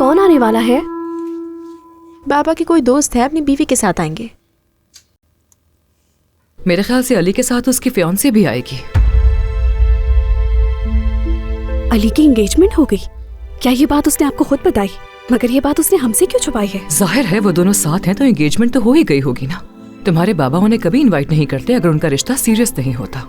कौन आने वाला है? बाबा के कोई दोस्त है, अपनी बीवी के साथ आएंगे। मेरे ख्याल से अली के साथ उसकी फियांसी भी आएगी। अली की एंगेजमेंट हो गई? क्या ये बात उसने आपको खुद बताई? मगर ये बात उसने हमसे क्यों छुपाई है? जाहिर है वो दोनों साथ हैं तो एंगेजमेंट तो हो ही गई होगी ना। तुम्हारे बाबा उन्हें कभी इनवाइट नहीं करते अगर उनका रिश्ता सीरियस नहीं होता।